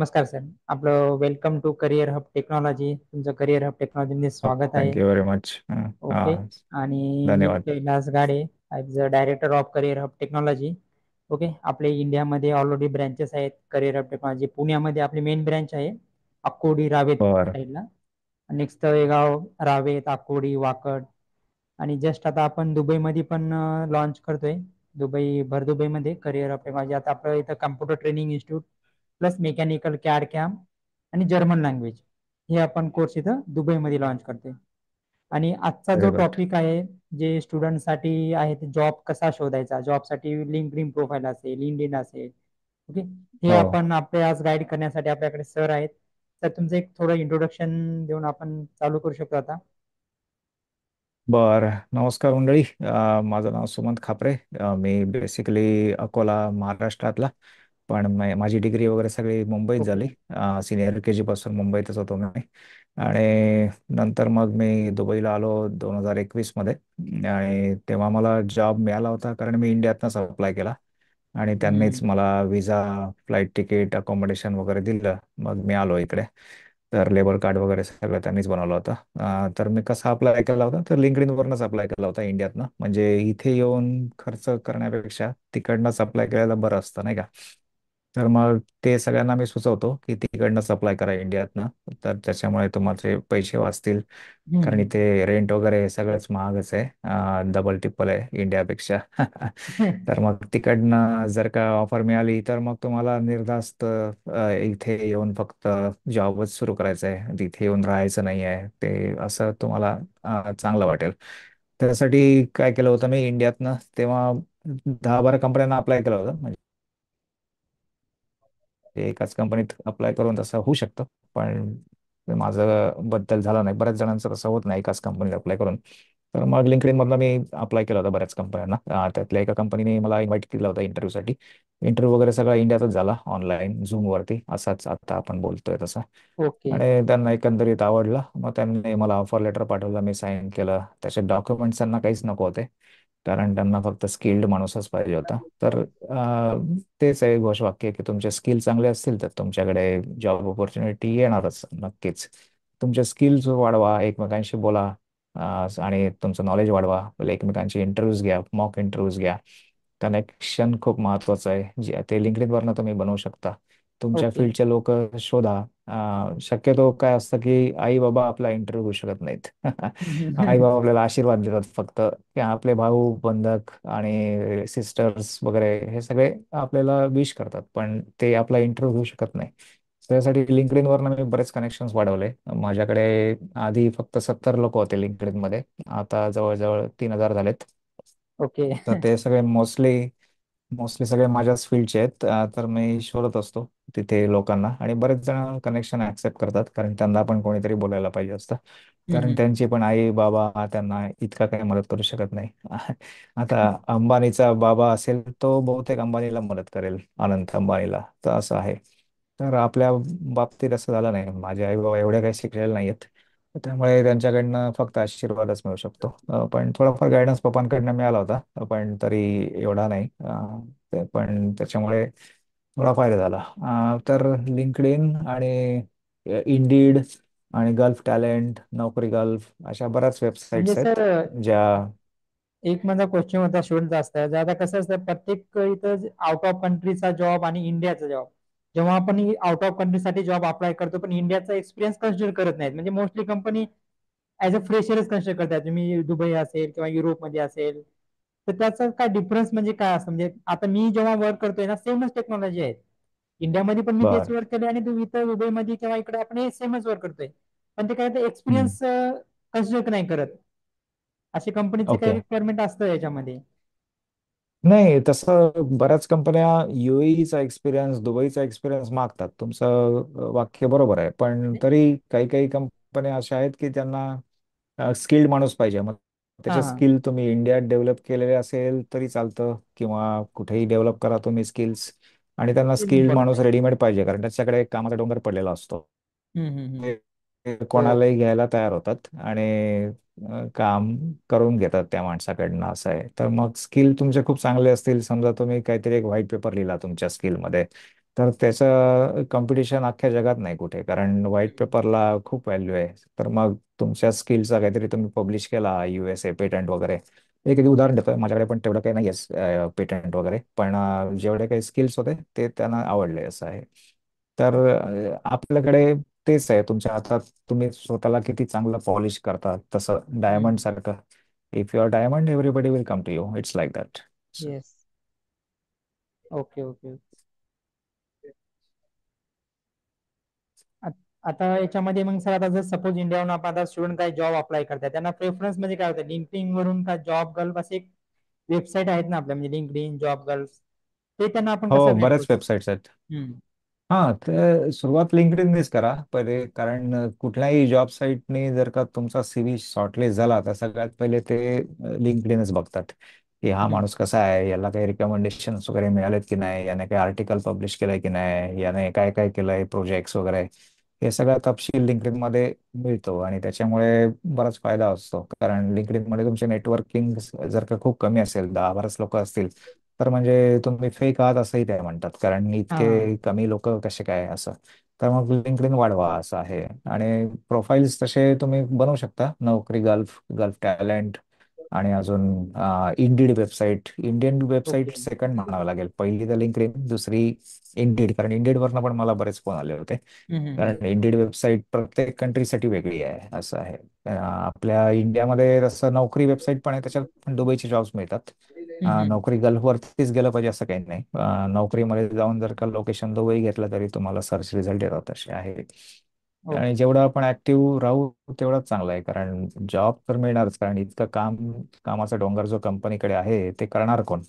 नमस्कार सर. आपलं welcome to career hub technology. तुमचं करिअर हब टेक्नॉलॉजीमध्ये स्वागत आहे. Thank you very much. Okay. आणि मी धन्यवाद. Kailas Gade, as a director of career hub technology. Okay. आपले इंडियामध्ये ऑलरेडी ब्रँचेस आहेत. करिअर हब टेक्नॉलॉजी पुण्यामध्ये आपली मेन ब्रँच आहे, अक्कोडी रावेत बर साईडला. नेक्स्ट तळेगाव, रावेत, अक्कोडी, वाकड. आणि जस्ट आता आपण दुबईमध्ये पण लॉन्च करतोय. भर दुबईमध्ये करिअर हब टेक्नॉलॉजी. आता आपलं इथं computer training institute plus mechanical CAD cam आणि जर्मन लँग्वेज हे आपण कोर्स इथं दुबईमध्ये लॉन्च करतोय. आणि आजचा जो व्हेरी गुड. टॉपिक आहे, जे स्टुडंटसाठी आहे, ते जॉब कसा शोधायचा. जॉबसाठी लिंक्डइन प्रोफाईल असेल, लिंक्डइन असेल. ओके. हे हो. आपण आपले आज गाईड करण्यासाठी आपल्याकडे सर आहेत. तर तुमचं एक थोडं इंट्रोडक्शन देऊन आपण चालू करू शकतो आता. बर, नमस्कार मंडळी. माझं नाव सुमंत खापरे. मी बेसिकली अकोला, महाराष्ट्रातला. पण माझी डिग्री वगैरे सगळी मुंबईत झाली. ओके. सिनियर के जी पासून मुंबईतच होतो मी. आणि नंतर मग मी दुबईला आलो 2021 मध्ये. आणि तेव्हा मला जॉब मिळाला होता कारण मी इंडियातनंच अप्लाय केला. आणि त्यांनीच हम्म. मला विजा, फ्लाईट तिकीट, अकोमोडेशन वगैरे दिलं. मग मी आलो इकडे. तर लेबर कार्ड वगैरे सगळं त्यांनीच बनवलं होतं. तर मी कसा अप्लाय केला होता, तर लिंक्डइनवरनंच अप्लाय केला होता इंडियातनं. म्हणजे इथे येऊन खर्च करण्यापेक्षा तिकडनंच अप्लाय केलेलं बरं असतं, नाही का? तर मग ते सगळ्यांना मी सुचवतो की तिकडनंच अप्लाय करा इंडियातनं. तर त्याच्यामुळे तुमचे पैसे वाचतील. कारण हम्म. इथे रेंट वगैरे सगळंच महागच आहे, डबल टिप्पल आहे इंडियापेक्षा. तर मग तिकडनं जर का ऑफर मिळाली तर मग तुम्हाला निर्धास्त इथे येऊन फक्त जॉबच सुरू करायचा आहे, तिथे येऊन राहायचं नाही आहे, ते असं तुम्हाला चांगलं वाटेल. त्यासाठी काय केलं होतं मी इंडियातनं तेव्हा 10-12 कंपन्यांना अप्लाय केलं होतं. म्हणजे एकाच कंपनीत अप्लाय करून तसं होऊ शकतं, पण ते माझं बद्दल झालं नाही. बऱ्याच जणांचं तसं होत नाही एकाच कंपनीत अप्लाय करून. तर मग लिंक्डइन मधनं मी अप्लाय केला होता बऱ्याच कंपन्यांना. त्यातल्या एका कंपनीने मला इन्व्हाइट केलं होतं इंटरव्ह्यूसाठी. इंटरव्ह्यू वगैरे सगळा इंडियातच झाला, ऑनलाईन झूमवरती, असाच आता आपण बोलतोय तसा. ओके. आणि त्यांना एकंदरीत आवडलं. मग त्यांनी मला ऑफर लेटर पाठवलं, मी साईन केलं. त्याचे डॉक्युमेंट्स त्यांना काहीच नको होते, कारण त्यांना फक्त स्किल्ड माणूसच पाहिजे होता. तर तेच आहे घोषवाक्य की तुमचे स्किल चांगले असतील तर तुमच्याकडे जॉब ऑपॉर्च्युनिटी येणारच नक्कीच. तुमचे स्किल्स वाढवा, एकमेकांशी बोला, आणि तुमचं नॉलेज वाढवा. एकमेकांचे इंटरव्ह्यूज घ्या, मॉक इंटरव्ह्यूज घ्या. कनेक्शन खूप महत्वाचं आहे, जे ते लिंक्डइनवरनं तुम्ही बनवू शकता. तुमच्या ओके. फील्डचे लोक शोधा. शक्यतो काय असतं की आई बाबा आपला इंटरव्ह्यू घेऊ शकत नाहीत. आई बाबा आपल्याला आशीर्वाद देतात फक्त, की आपले भाऊ बंधक आणि सिस्टर्स वगैरे हे सगळे आपल्याला विश करतात, पण ते आपला इंटरव्ह्यू घेऊ शकत नाही. त्यासाठी लिंक्डइनवरनं मी बरेच कनेक्शन्स वाढवले. माझ्याकडे आधी फक्त 70 लोक होते लिंक्डइन मध्ये, आता जवळजवळ 3000 झालेत. ओके. तर ते सगळे मोस्टली मोस्टली सगळे माझ्याच फील्डचे आहेत. तर मी शोधत असतो तिथे लोकांना, आणि बरेच जण कनेक्शन ऍक्सेप्ट करतात, कारण त्यांना पण कोणीतरी बोलायला पाहिजे असतं. कारण त्यांची पण आई बाबा त्यांना इतका काही मदत करू शकत नाही. आता अंबानीचा बाबा असेल तो बहुतेक अंबानीला मदत करेल, अनंत अंबानीला, तर असं आहे. तर आपल्या बाबतीत असं झालं नाही. माझे आई बाबा एवढे काही शिकलेले नाहीयेत, त्यामुळे त्यांच्याकडनं फक्त आशीर्वादच मिळू शकतो. पण थोडाफार गायडन्स पप्पांकडनं मिळाला होता, पण तरी एवढा नाही. पण त्याच्यामुळे थोडा फायदा झाला. तर लिंक्डइन आणि इंडीड आणि गल्फ टॅलेंट, नोकरी गल्फ, अशा बऱ्याच म्हणजे वेबसाईट्स आहेत सर, ज्या. एक माझा क्वेश्चन होता स्टुडंटचा असता, जे आता कसं असतं, प्रत्येक इथं आउट ऑफ कंट्रीचा जॉब आणि इंडियाचा जॉब, जेव्हा आपण आउट ऑफ कंट्रीसाठी जॉब अप्लाय करतो, पण इंडियाचा एक्सपिरियन्स कन्सिडर करत नाहीत. म्हणजे मोस्टली कंपनी ऍज अ फ्रेशरच कन्सिडर करतात. तुम्ही दुबई असेल किंवा युरोपमध्ये असेल, तर त्याचा काय डिफरन्स म्हणजे काय असतं? म्हणजे आता मी जेव्हा वर्क करतोय ना, सेमच टेक्नॉलॉजी आहे. इंडियामध्ये पण मी तेच बर. वर्क केले आणि इथं दुबईमध्ये किंवा इकडे आपण हे सेमच वर्क करतोय. पण ते काय हम्म. एक्सपिरियन्स कन्सिडर नाही करत. अशी कंपनीचे काही ओके. रिक्वायरमेंट असतं याच्यामध्ये. नाही, तसं बऱ्याच कंपन्या UAE चा एक्सपिरियन्स, दुबईचा एक्सपिरियन्स मागतात. तुमचं वाक्य बरोबर आहे, पण तरी काही काही कंपन्या अशा आहेत की त्यांना स्किल्ड माणूस पाहिजे. मग हा त्याचे हा. स्किल तुम्ही इंडियात डेव्हलप केलेले असेल तरी चालतं, किंवा कुठेही डेव्हलप करा तुम्ही स्किल्स. आणि त्यांना तेच स्किल्ड इम्पॉर्टंट माणूस आहे. रेडीमेड पाहिजे, कारण त्याच्याकडे कामाचा डोंगर पडलेला असतो. हम्म. ते हो. कोणालाही घ्यायला तयार होतात, आणि काम करून घेतात त्या माणसाकडनं, असं आहे. तर मग स्किल तुमचे खूप चांगले असतील, समजा तुम्ही काहीतरी एक व्हाईट पेपर लिहिला तुमच्या स्किलमध्ये, तर त्याचं कॉम्पिटिशन अख्ख्या जगात नाही कुठे, कारण व्हाईट हम्म, पेपरला खूप व्हॅल्यू आहे. तर मग तुमच्या स्किलचा काहीतरी तुम्ही पब्लिश केला, USA पेटंट वगैरे. एक एक उदाहरण देतोय, माझ्याकडे पण तेवढं काही नाही आहे पेटंट वगैरे, पण जेवढे काही स्किल्स होते ते त्यांना आवडले असं आहे. तर आपल्याकडे तेच आहे, तुमच्या हातात तुम्ही स्वतःला किती चांगलं पॉलिश करता, तसं डायमंड हम्म. सारखं. If you are diamond, everybody will come to you, it's like that. Yes. Okay okay. आ- आता याच्यामध्ये मग सर, आता जर सपोज इंडियावरून आपण आता स्टुडंट काही जॉब अप्लाय करतात, त्यांना प्रेफरन्स म्हणजे काय होतं, लिंक्डइन वरून का जॉब गर्ल असे एक वेबसाईट आहेत ना आपल्या, म्हणजे लिंक्डइन जॉब गर्ल्स, ते त्यांना आपण कसं हो, मेल करू बऱ्याच शकतो? वेबसाईट्स आहेत. हम्म. हा, तर सुरुवात लिंक्डइननेच करा पहिले, कारण कुठल्याही जॉब साईटने जर का तुमचा CV शॉर्टलिस्ट झाला, तर सगळ्यात पहिले ते लिंक्डइनच बघतात की हा हम्म. माणूस कसा आहे, याला काही रिकमेंडेशन वगैरे मिळालेत की नाही, याने काही आर्टिकल पब्लिश केलंय की नाही, याने काय काय केलंय, प्रोजेक्ट्स वगैरे. हे सगळा तपशील लिंक्डइन मध्ये मिळतो, आणि त्याच्यामुळे बराच फायदा असतो. कारण लिंक्डइन मध्ये तुमचे नेटवर्किंग जर का खूप कमी असेल, 10-12 लोक असतील, तर म्हणजे तुम्ही फेक आहात असंही ते म्हणतात, कारण हा. इतके कमी लोक कसे काय असं. तर मग लिंक्डइन वाढवा असं आहे. आणि प्रोफाईल्स तसे तुम्ही बनवू शकता, नोकरी गल्फ, गल्फ टॅलेंट, आणि अजून Indeed website. Indian website okay. Second म्हणावं लागेल, पहिली तर लिंक्डइन, दुसरी इंडीड. कारण इंडीड वरनं पण मला बरेच फोन आले होते. हम्म. कारण इंडीड वेबसाईट प्रत्येक कंट्रीसाठी वेगळी आहे असं आहे. आपल्या इंडियामध्ये तसं नोकरी वेबसाईट पण आहे, त्याच्यात पण दुबईचे जॉब्स मिळतात. हम्म. नोकरी गल्फवरतीच गेलं पाहिजे असं काही नाही. नोकरीमध्ये जाऊन जर का लोकेशन दुबई घेतलं, तरी तुम्हाला सर्च रिझल्ट येतात असे आहे. आणि ओके. जेवढं आपण ऍक्टिव्ह राहू तेवढंच चांगलं आहे, कारण जॉब तर मिळणारच, कारण इतकं काम, कामाचा डोंगर जो कंपनीकडे आहे, ते करणार कोण?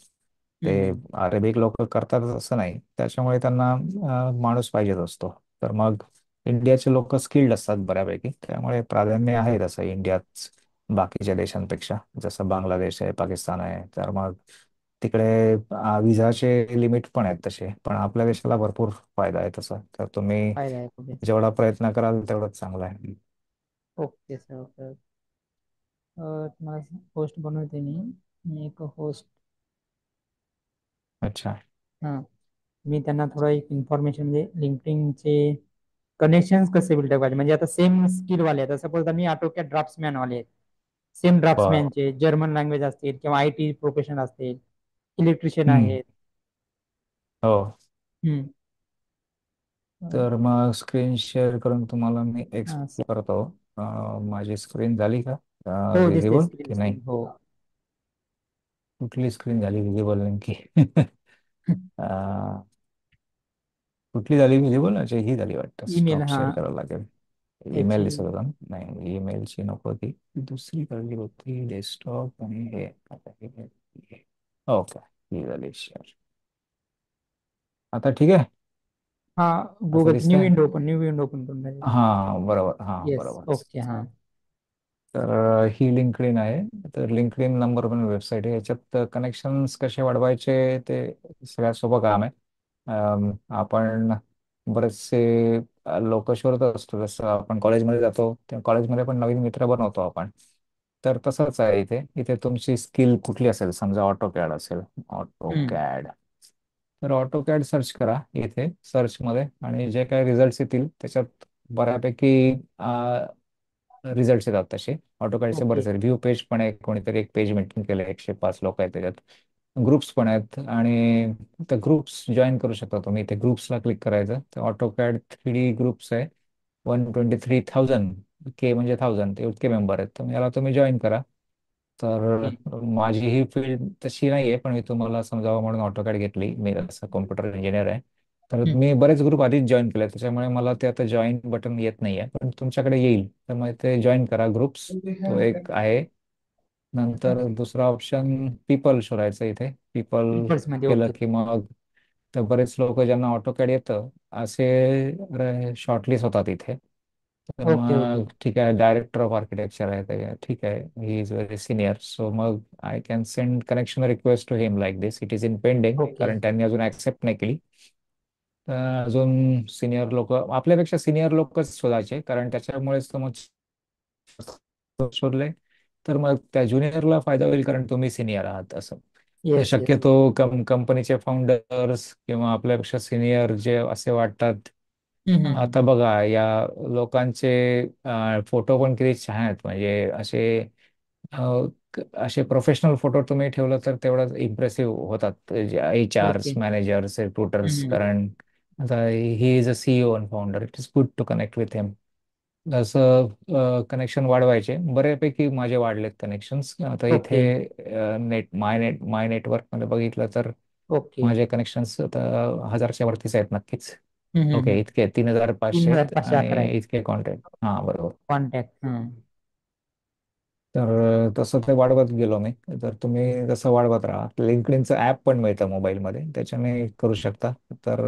ते हम्म. अरेबिक लोक करतातच असं नाही, त्याच्यामुळे त्यांना माणूस पाहिजेच असतो. तर मग इंडियाचे लोक स्किल्ड असतात बऱ्यापैकी, त्यामुळे प्राधान्य आहे तसं इंडियात बाकीच्या देशांपेक्षा. जसं बांगलादेश आहे, पाकिस्तान आहे, तर मग तिकडे विजाचे लिमिट पण आहेत तसे, पण आपल्या देशाला भरपूर फायदा आहे तसा. तर तुम्ही फायदा आहे खूप. जेवढा प्रयत्न कराल तेवढंच चांगलं आहे. Okay sir, okay. तुम्हाला होस्ट बनवते मी एक होस्ट. अच्छा. हां. मी त्यांना थोडं एक इन्फॉर्मेशन, म्हणजे लिंक्डइनचे कनेक्शन्स कसे बिल्ड पाहिजे, म्हणजे आता सेम स्किलवाले, आता सपोज मी ऑटोकॅड ड्राफ्ट्समॅन वाले आहेत, सेम बर. ड्राफ्ट्समॅनचे जर्मन लँग्वेज असतील किंवा IT प्रोफेशन असतील, इलेक्ट्रिशियन हम्म. आहेत. हो. हम्म. तर मग स्क्रीन शेअर करून तुम्हाला मी हां एक्सप्लेन सर. करतो. माझी स्क्रीन झाली का हो, दिसते विजिबल स्क्रीन, की नाही? स्क्रीन हो. कुठली स्क्रीन झाली विजिबल नेमकी? अं, कुठली झाली विजिबल? अच्छा, ही झाली वाटतं. ईमेल, स्टॉप हा. शेअर करावं लागेल. Email actually. दिसत होता ना? नाही, ईमेलची नको, ती दुसरी काढली होती, डेस्कटॉप आणि हे. आता ओके, ही झाली शेअर. आता ठीक आहे. हा. आता गुगल न्यू दिसतंय. Window open, new window open करून टाकेल. हां, बरोबर, हां, येस, बरोबर. ओके. हा. तर ही लिंक्डइन आहे. तर लिंक्डइन नंबर वन वेबसाईट आहे. याच्यात कनेक्शन्स कसे वाढवायचे ते सगळ्यात सोपं काम आहे. आपण बरेचसे लोक शोधत असतो, जसं आपण कॉलेजमध्ये जातो, त्या कॉलेजमध्ये पण नवीन मित्र बनवतो आपण. तर तसंच आहे इथे. इथे तुमची स्किल कुठली असेल, समजा ऑटो कॅड असेल, ऑटो हम्म. कॅड, तर ऑटो कॅड सर्च करा इथे सर्चमध्ये, आणि जे काही रिझल्ट्स येतील त्याच्यात बऱ्यापैकी रिझल्ट येतात तसे. ऑटोकॅडचे ओके. बरेच रिव्ह्यू पेज पण आहे, कोणीतरी एक पेज मेंटेन केलं, 105 लोक आहेत त्याच्यात. ग्रुप्स पण आहेत, आणि त्या ग्रुप्स जॉईन करू शकता तुम्ही. ते ग्रुप्सला क्लिक करायचं, तर ऑटोकॅड 3D ग्रुप्स आहे. 123,000 के म्हणजे 1000, ते इतके मेंबर आहेत. तर याला तुम्ही जॉईन करा. तर ओके. माझी ही फील्ड तशी नाही आहे, पण मी तुम्हाला समजावं म्हणून ऑटोकॅड घेतली. मी असं कॉम्प्युटर इंजिनियर आहे. तर हम्म. मी बरेच ग्रुप आधीच जॉईन केले, त्याच्यामुळे मला ते आता जॉईन बटन येत नाही आहे, पण तुमच्याकडे येईल. तर मग ते जॉईन करा ग्रुप्स, तो एक आहे. नंतर अच्छा. दुसरा ऑप्शन पीपल शोधायचं इथे. पीपल पीपल्स मध्ये, केलं ओके. की मग तर बरेच लोक ज्यांना ऑटोकॅड येतं असे शॉर्टलिस्ट होतात इथे. तर ओके. ओके. मग ठीक आहे, डायरेक्टर ऑफ आर्किटेक्चर आहे ते, ठीक आहे, he is very senior, so मग I can send connection request to him like this. It is in pending, okay. कारण त्यांनी अजून ऍक्सेप्ट नाही केली. तर अजून सिनियर लोक, आपल्यापेक्षा सिनियर लोकच शोधायचे, कारण त्याच्यामुळेच तर मग शोधले, तर मग त्या ज्युनियरला फायदा होईल, कारण तुम्ही सिनियर आहात असं. ते येस येस. शक्यतो कंपनीचे फाउंडर्स किंवा आपल्यापेक्षा सिनियर जे असे वाटतात. हम्म. आता बघा या लोकांचे फोटो पण किती छान आहेत, म्हणजे अ, असे प्रोफेशनल फोटो तुम्ही ठेवलं तर तेवढंच इम्प्रेसिव्ह होतात H Rs, okay. Managers, recruiters. Hmm. कारण आता he is a CEO and founder, it is good to connect with him. असं कनेक्शन वाढवायचे. बऱ्यापैकी माझे वाढलेत कनेक्शन्स. आता इथे ओके. माय नेटवर्क मध्ये बघितलं तर ओके. माझे कनेक्शन्स आता 1000च्या वरतीच आहेत नक्कीच. हम्म. ओके, इतके 3500 तीन हजार आहेत पाचशे आणि अकरा आहे इतके कॉन्टॅक्ट. हा बरोबर. कॉन्टॅक्ट. तर तसं ते वाढवत गेलो मी. तर तुम्ही तसं वाढवत राहा. लिंक्डइनचं ॲप पण मिळतं मोबाईलमध्ये, त्याच्याने करू शकता. तर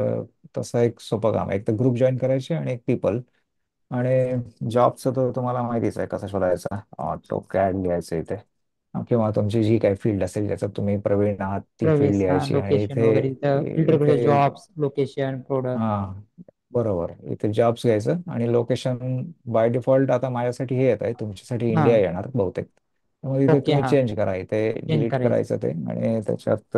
तसं एक सोपं काम आहे. एक तर ग्रुप जॉईन करायचे आणि एक पीपल. आणि जॉबचं तर तुम्हाला माहितीच आहे कसं शोधायचा. ऑटो कॅड लिहायचं इथे, किंवा तुमची जी काही फील्ड असेल ज्याच्यात तुम्ही प्रवीण आहात ती फील्ड प्रवेश, हा, लिहायची. आणि लोकेशन इथे वगैरे इथं फिल्टर करूया, इथे जॉब्स, लोकेशन, प्रोडक्ट. हा बरोबर, इथे जॉब्स घ्यायचं आणि लोकेशन. बाय डिफॉल्ट आता माझ्यासाठी हे येत आहे, तुमच्यासाठी हा. इंडिया येणार बहुतेक. त्यामुळे इथे ओके. तुम्ही हा. चेंज करा, इथे चेंज डिलीट करायचं. करायचं ते. आणि त्याच्यात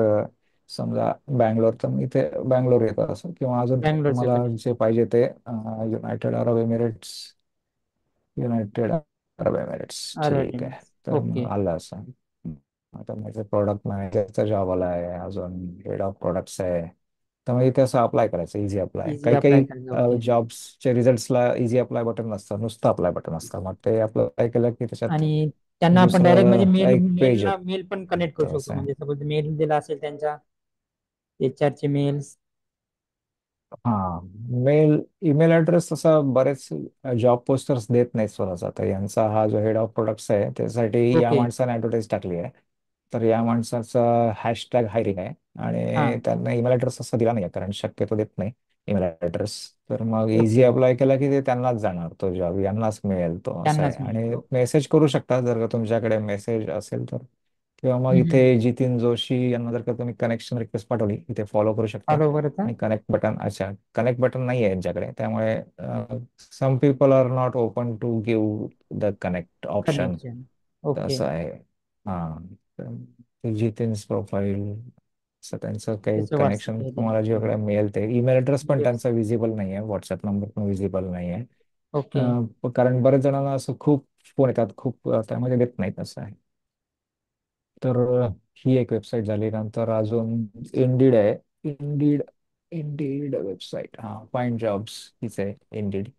समजा बँगलोर, तर मग इथे बँगलोर येतं असं. किंवा अजून बँगलोरचं तुम्हाला करायचं. जे पाहिजे ते United Arab Emirates. United Arab Emirates ठीक आहे. अरेंज. तर ओके. मग आलं असं. आता माझं प्रोडक्ट मॅनेजरचा जॉब आला आहे, अजून हेड ऑफ प्रोडक्ट्स आहे. त्यामुळे इथे असं अप्लाय करायचं, इझी अप्लाय. इझी काही अप्लाय काही करायचं. ओके. जॉब्सच्या रिझल्ट्सला इझी अप्लाय बटन नसतं, नुसतं अप्लाय बटन असतं. मग ते अप्लाय केलं की त्याच्यात आणि त्यांना आपण डायरेक्ट म्हणजे दुसरं एक पेज मेल पण कनेक्ट करू येतं शकतो, असं आहे. म्हणजे सपोज मेल दिला असेल त्यांच्या HR चे मेल्स. हा मेल, ईमेल ऍड्रेस तसा बरेच जॉब पोस्टर्स देत नाहीत स्वतःचा. आता यांचा हा जो हेड ऑफ प्रोडक्ट्स आहे त्यासाठी या ओके. माणसाने ऍडव्हर्टाईज टाकली आहे. तर या माणसाचा हॅशटॅग हायरिंग आहे. हा. आणि त्यांना ईमेल ऍड्रेस असा दिला नाही, कारण शक्यतो देत नाही ईमेल ऍड्रेस. तर मग इझी ओके. अप्लाय केला की ते त्यांनाच जाणार, तो जॉब यांनाच मिळेल तो, असं आहे. त्यांनाच मिळेल. आणि ओके. मेसेज करू शकता जर का तुमच्याकडे मेसेज असेल तर. किंवा मग इथे जितीन जोशी यांना जर का तुम्ही कनेक्शन रिक्वेस्ट पाठवली, इथे फॉलो करू शकता. फॉलो करता. आणि कनेक्ट बटन, अच्छा कनेक्ट बटन नाही आहे यांच्याकडे, त्यामुळे some people are not open to give the connect option. Connection. Okay. तसं आहे. हा. तर ते जितेन्स प्रोफाईल असं त्यांचं काही त्याचं व्हॉट्सअप कनेक्शन हे तुम्हाला जेवढे मिळेल ते. ईमेल ऍड्रेस पण येस. त्यांचा विजिबल नाही आहे, व्हॉट्सअप नंबर पण विजिबल नाही आहे. ओके. कारण बरेच जणांना असं खूप फोन येतात, खूप त्यामध्ये देत नाहीत, असं आहे. तर ही एक वेबसाईट झाली. नंतर अजून इंडीड आहे. इंडीड, इंडीड वेबसाईट, हा फाइंड जॉब्स हीच आहे इंडीड.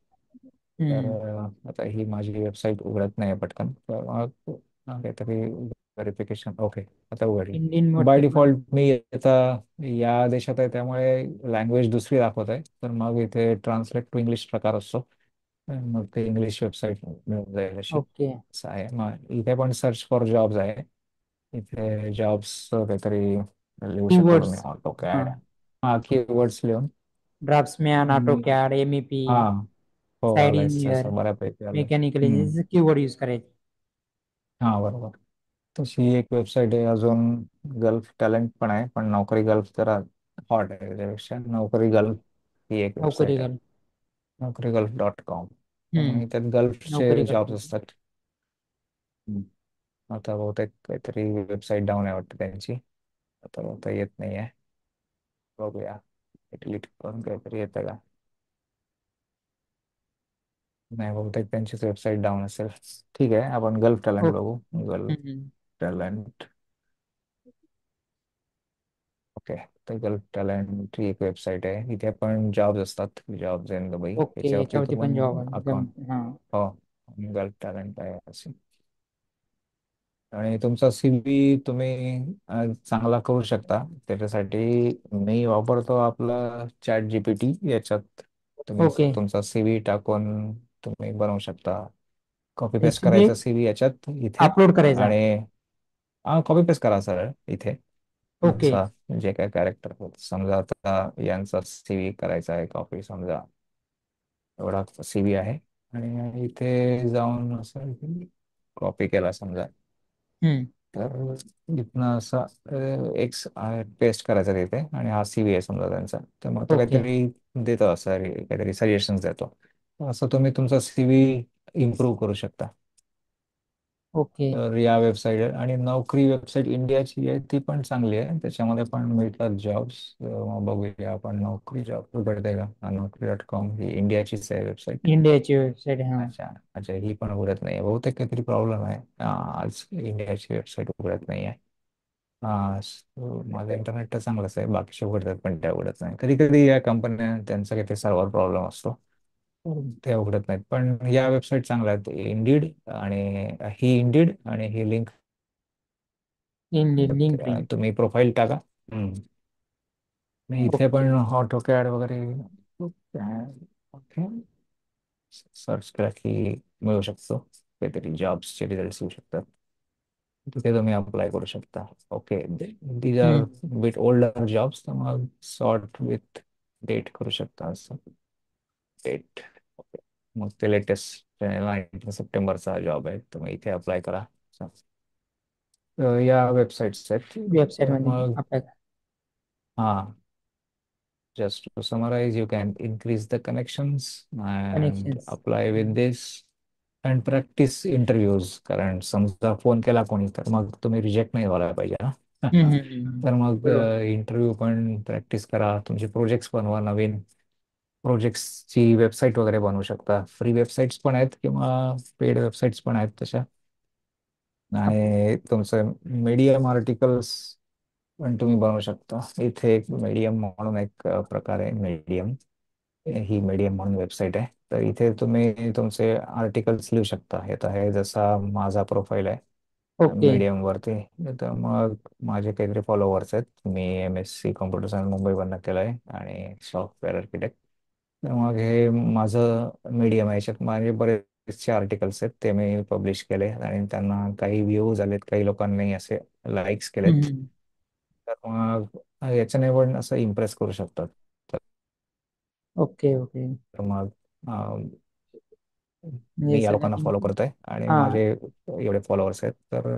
तर हम्म. आता ही माझी वेबसाईट उघडत नाही पटकन. तर मग काहीतरी व्हेरिफिकेशन, ओके आता उघडली. इंडियन बाय व्हॉट्सअप पण. डिफॉल्ट मी आता या देशात आहे त्यामुळे लँग्वेज दुसरी दाखवत आहे. तर मग इथे ट्रान्सलेट टू इंग्लिश प्रकार असतो. मग ते इंग्लिश वेबसाईट मिळून जाईल अशी. ओके. असं आहे. मग इथे पण सर्च फॉर जॉब्स आहे. इथे जॉब्स काहीतरी लिहू शकतो कीवर्ड्स. तुम्ही, ऑटो हा. कॅड. हा कीवर्ड्स लिहून. ड्राफ्ट्समॅन, ऑटो आणि कॅड, MEP, हा हो साईड आलंय, इंजिनियर, असं बऱ्यापैकी आलंय. मेकॅनिकल हम्म. इंजिनियर कीवर्ड यूज करायचे. हा बरोबर. तशी एक वेबसाईट आहे अजून. गल्फ टॅलेंट पण आहे, पण नोकरी गल्फ जरा हॉट आहे त्याच्यापेक्षा. नोकरी गल्फ ही एक नोकरी वेबसाईट आहे. गल. नोकरी गल्फ .com. हम्म. त्यामुळे त्यात गल्फचे नोकरी गल. जॉब्स असतात. हम्म. आता बहुतेक काहीतरी वेबसाईट डाऊन आहे वाटतं त्यांची. आता बहुतेक येत नाही आहे. बघूया, डिलीट करून काहीतरी येतं का. नाही, बहुतेक त्यांचीच वेबसाईट डाऊन असेल. ठीक आहे, आपण गल्फ टॅलेंट ओके. बघू. गल्फ हम्म. टॅलेंट. ओके. तर गल्फ टॅलेंट ही एक वेबसाईट आहे. इथे पण जॉब्स असतात, जॉब्स इन दुबई. ओके. याच्यावरती याच्यावरती पण जॉब तुम्ही आहे अकाउंट, हा. हो, गल्फ टॅलेंट आहे असे. आणि तुमचा सीव्ही तुम्ही चांगला करू शकता. त्याच्यासाठी मी वापरतो आपला चॅट जीपीटी. याच्यात तुम्ही ओके. तुमचा सीव्ही टाकून तुम्ही बनवू शकता. कॉपी पेस्ट एसयूबी करायचा सीव्ही याच्यात, इथे. अपलोड करायचा. आणि हा कॉपी पेस्ट करा सरळ इथे. ओके. तुमचा जे काय कॅरेक्टर होत, समजा आता यांचा सीव्ही करायचा आहे कॉपी, समजा एवढा सीव्ही आहे. आणि इथे जाऊन असं कॉपी केला समजा. हम्म. तर इथनं असं एक्स पेस्ट करायचा तिथे. आणि हा सीव्ही आहे समजा त्यांचा. तर मग तो ओके. काहीतरी देतो असं, काहीतरी सजेशन्स देतो. असं तुम्ही तुमचा सीव्ही इम्प्रूव्ह करू शकता. ओके. तर या वेबसाईट आणि नोकरी वेबसाईट इंडियाची आहे ती पण चांगली आहे, त्याच्यामध्ये पण मिळतात जॉब्स. बघूया आपण, नोकरी जॉब उघडते का? नोकरी.com ही इंडियाचीच आहे वेबसाईट. इंडियाची वेबसाईट, हा. अच्छा अच्छा, ही पण उघडत नाही, बहुतेक काहीतरी प्रॉब्लेम आहे. आज इंडियाची वेबसाईट उघडत नाही आहे. माझं इंटरनेट तर चांगलंच आहे, बाकीचे उघडतात पण त्या उघडत नाही. कधी कधी या कंपन्या त्यांचा काहीतरी सर्व्हर प्रॉब्लेम असतो, ते उघडत नाहीत. पण या वेबसाईट चांगल्या आहेत, इंडीड. आणि इंडीड आणि ही लिंक लिंक्डइन. तुम्ही प्रोफाईल टाका. हम्म. मी इथे ओके. पण ऑटोकॅड वगैरे ओके सर्च केला की मिळू शकतो, काहीतरी जॉब्सचे रिझल्ट येऊ शकतात, तिथे तुम्ही अप्लाय करू शकता. Okay, these are hmm. Bit older jobs, तर मग सॉर्ट विथ डेट करू शकता असं. Date, okay. मग ते लेटेस्ट 19 सप्टेंबरचा जॉब आहे, तुम्ही इथे अप्लाय करा. या वेबसाईट्स आहेत. वेबसाईट तर मध्ये मग आपल्या हां, just to summarize, you can increase the connections and connections. apply with this and practice interviews. कारण समजा फोन केला कोणी तर मग तुम्ही रिजेक्ट नाही व्हायला पाहिजे ना. तर मग बरोबर. इंटरव्ह्यू पण प्रॅक्टिस करा, तुमचे प्रोजेक्ट्स बनवा, नवीन प्रोजेक्ट्सची वेबसाईट वगैरे बनवू शकता. फ्री वेबसाईट्स पण आहेत किंवा पेड वेबसाईट्स पण आहेत तशा. आपल्या. आणि तुमचं मीडियम आर्टिकल्स पण तुम्ही बनवू शकता. इथे एक मीडियम म्हणून एक प्रकार आहे, मीडियम. ही मीडियम म्हणून वेबसाईट आहे, तर इथे तुम्ही तुमचे आर्टिकल्स लिहू शकता. हे तर आहे जसा माझा प्रोफाईल आहे ओके. मीडियम वरती. तर मग माझे काहीतरी फॉलोअर्स आहेत. मी MSc कॉम्प्युटर सायन्स मुंबईवरनं केलं आहे आणि सॉफ्टवेअर आर्किटेक्ट. तर मग हे माझं मीडियम आहे, याच्यात माझे बरेचसे आर्टिकल्स आहेत, ते मी पब्लिश केले आणि त्यांना काही व्ह्यूज आलेत, काही लोकांनी असे लाईक्स केलेत. तर मग याच्याने पण असं इम्प्रेस करू शकतात. ओके. ओके. तर मग म्हणजे मी या सध्या लोकांना फॉलो करतोय आणि हा. माझे एवढे फॉलोअर्स आहेत. तर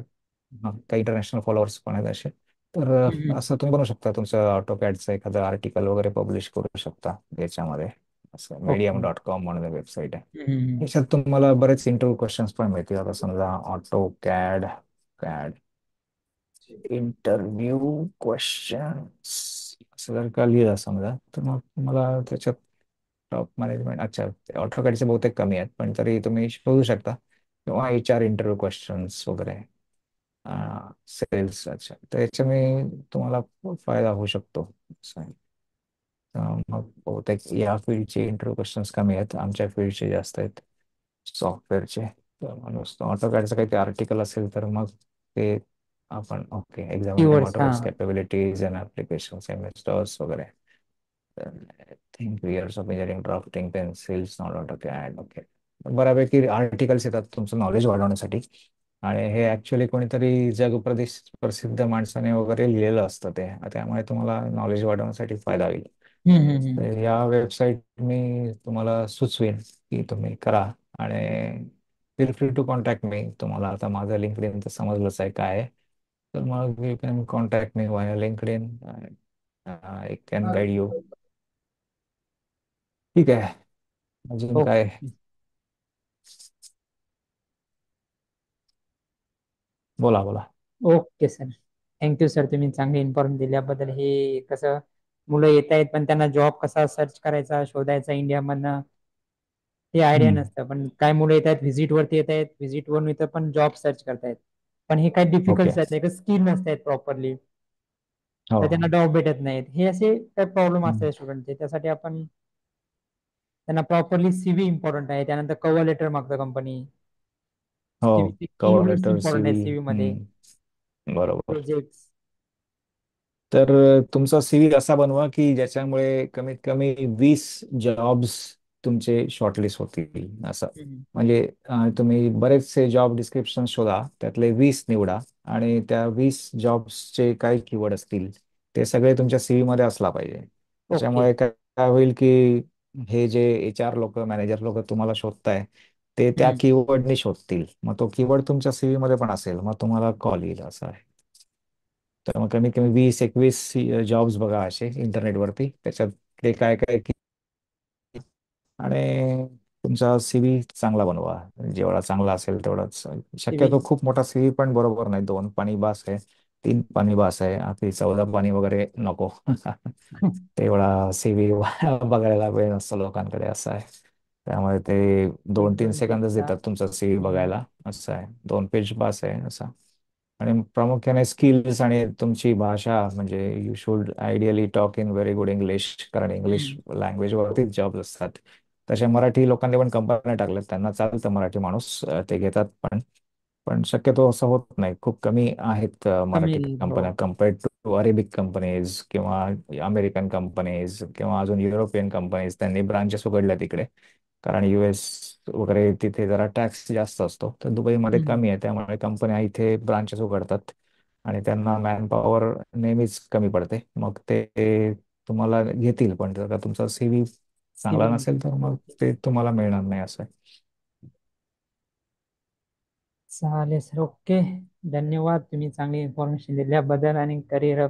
काही इंटरनॅशनल फॉलोअर्स पण आहेत असे. तर असं तुम्ही बनवू शकता, तुमचं ऑटोकॅडचं एखादं आर्टिकल वगैरे पब्लिश करू शकता याच्यामध्ये. असं ओके. medium.com म्हणून वेबसाईट आहे. याच्यात तुम्हाला बरेच इंटरव्ह्यू क्वेश्चन्स पण मिळतील. आता समजा auto CAD CAD interview questions असं जर का लिहिलं समजा, तर मग तुम्हाला त्याच्यात टॉप मॅनेजमेंट, अच्छा, ऑटोकॅडचे बहुतेक कमी आहेत पण तरी तुम्ही शोधू शकता. किंवा HR इंटरव्ह्यू क्वेश्चन्स वगैरे, सेल्स, अच्छा, तर याच्याने तुम्हाला फायदा होऊ शकतो असं आहे. मग बहुतेक या फील्डचे इंटरव्ह्यू क्वेश्चन्स कमी आहेत, आमच्या फील्डचे जास्त आहेत, सॉफ्टवेअरचे. तर मग नुसतं ऑटोकॅडचं काही ते आर्टिकल असेल तर मग ते आपण ओके, एक्झामिनिंग कीवर्ड्स, हा. ऑटोकॅड्स कॅपेबिलिटीज अँड ॲप्लिकेशन्स इन्व्हेस्टर्स वगैरे. Think years of engineering drafting pencils not AutoCAD, okay. बऱ्यापैकी आर्टिकल्स येतात तुमचं नॉलेज वाढवण्यासाठी. आणि हे ऍक्च्युली कोणीतरी प्रसिद्ध माणसाने वगैरे लिहिलेलं असतं ते, त्यामुळे तुम्हाला नॉलेज वाढवण्यासाठी फायदा होईल. तर या वेबसाईट मी तुम्हाला सुचवेन की तुम्ही करा. आणि फील फ्री टू कॉन्टॅक्ट मी. तुम्हाला आता माझं लिंकड तर समजलंच आहे काय आहे, तर मग you can contact me via LinkedIn. I can guide you. ठीक आहे, अजून काय? ओके. बोला बोला. Okay sir. थँक्यू सर, तुम्ही चांगली इन्फॉर्मेशन दिल्याबद्दल. हे कसं, मुलं येत आहेत पण त्यांना जॉब कसा सर्च करायचा, शोधायचा इंडियामधनं, हे आयडिया हम्म. नसतं. पण काय मुलं येत आहेत, व्हिजिट वरती येत आहेत, व्हिजिट वरून इथं पण जॉब सर्च करतायत. पण हे काही ओके. डिफिकल्ट आहे, स्किल नसतात प्रॉपरली, हो. तर त्यांना जॉब भेटत नाहीत. हे असे काही प्रॉब्लेम हम्म. असतात स्टुडंटचे. त्यासाठी आपण त्यांना प्रॉपरली सीव्ही इम्पॉर्टंट आहे, त्यानंतर कव्हर लेटर मागतं कंपनी. हो, सीव्हीचे कव्हर कीवर्ड्स लेटर, इम्पॉर्टंट आहेत CV. सीव्ही मध्ये. बरोबर. प्रोजेक्ट्स. तर तुमचा CV असा बनवा की ज्याच्यामुळे कमीत कमी 20 जॉब्स तुमचे शॉर्टलिस्ट होतील असं. म्हणजे तुम्ही बरेचसे जॉब डिस्क्रिप्शन शोधा, त्यातले 20 निवडा आणि त्या 20 जॉब्सचे काय कीवर्ड असतील ते सगळे तुमच्या CV मध्ये असला पाहिजे. ओके. त्याच्यामुळे काय काय होईल की हे जे HR लोक, मॅनेजर लोक तुम्हाला शोधताय ते त्या कीवर्डनी शोधतील, मग तो कीवर्ड तुमच्या CV मध्ये पण असेल, मग तुम्हाला कॉल येईल असं आहे. तर मग कमीत कमी 20-21 जॉब्स बघा असे इंटरनेटवरती, त्याच्यात ते काय काय आणि तुमचा सीव्ही चांगला बनवा. जेवढा चांगला असेल तेवढाच. सिव्हिल. शक्यतो खूप मोठा सीव्ही पण बरोबर नाही. 2 पानी बास आहे, 3 पानी बास आहे. आता 14 पानी वगैरे नको. तेवढा सीव्ही बघायला वेळ नसतो लोकांकडे, असं आहे. त्यामुळे ते एक 2-3 सेकंदच 2 पेजचा. देतात तुमचा सीव्ही बघायला, असं आहे. 2 पेज बास आहे असं. आणि प्रामुख्याने स्किल्स आणि तुमची भाषा, म्हणजे you should ideally talk in very good English, कारण इंग्लिश लँग्वेज वरतीच जॉब असतात. तशा मराठी लोकांनी पण कंपन्या टाकल्यात, त्यांना चालतं मराठी माणूस, ते घेतात पण. पण शक्यतो असं होत नाही, खूप कमी आहेत कमी. मराठी हो. कंपन्या कम्पेअर्ड टू अरेबिक कंपनीज किंवा अमेरिकन कंपनीज किंवा अजून युरोपियन कंपनीज. त्यांनी ब्रांचेस उघडल्या तिकडे, कारण US वगैरे तिथे जरा टॅक्स जास्त असतो. तर दुबईमध्ये हम्म. कमी आहे, त्यामुळे कंपन्या इथे ब्रांचेस उघडतात आणि त्यांना मॅन पॉवर नेहमीच कमी पडते. मग ते तुम्हाला घेतील, पण जर का तुमचा सीव्ही चांगला सिव्हिल. नसेल तर मग ते तुम्हाला मिळणार नाही, असं आहे. चालेल सर. ओके. धन्यवाद, तुम्ही चांगली इन्फॉर्मेशन दिल्याबद्दल आणि करिअर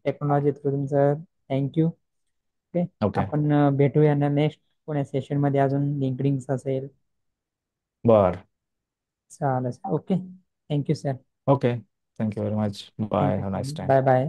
टेक्नॉलॉजी थ्रू तुमचं थँक्यू. ओके. ओके. आपण भेटूया ना नेक्स्ट कोण्या सेशनमध्ये, अजून लिंकडिंग असेल. बर. चालेल. Okay. Thank you sir. Okay. Thank you very much. Bye. Thank you have sir. Nice time. Bye bye.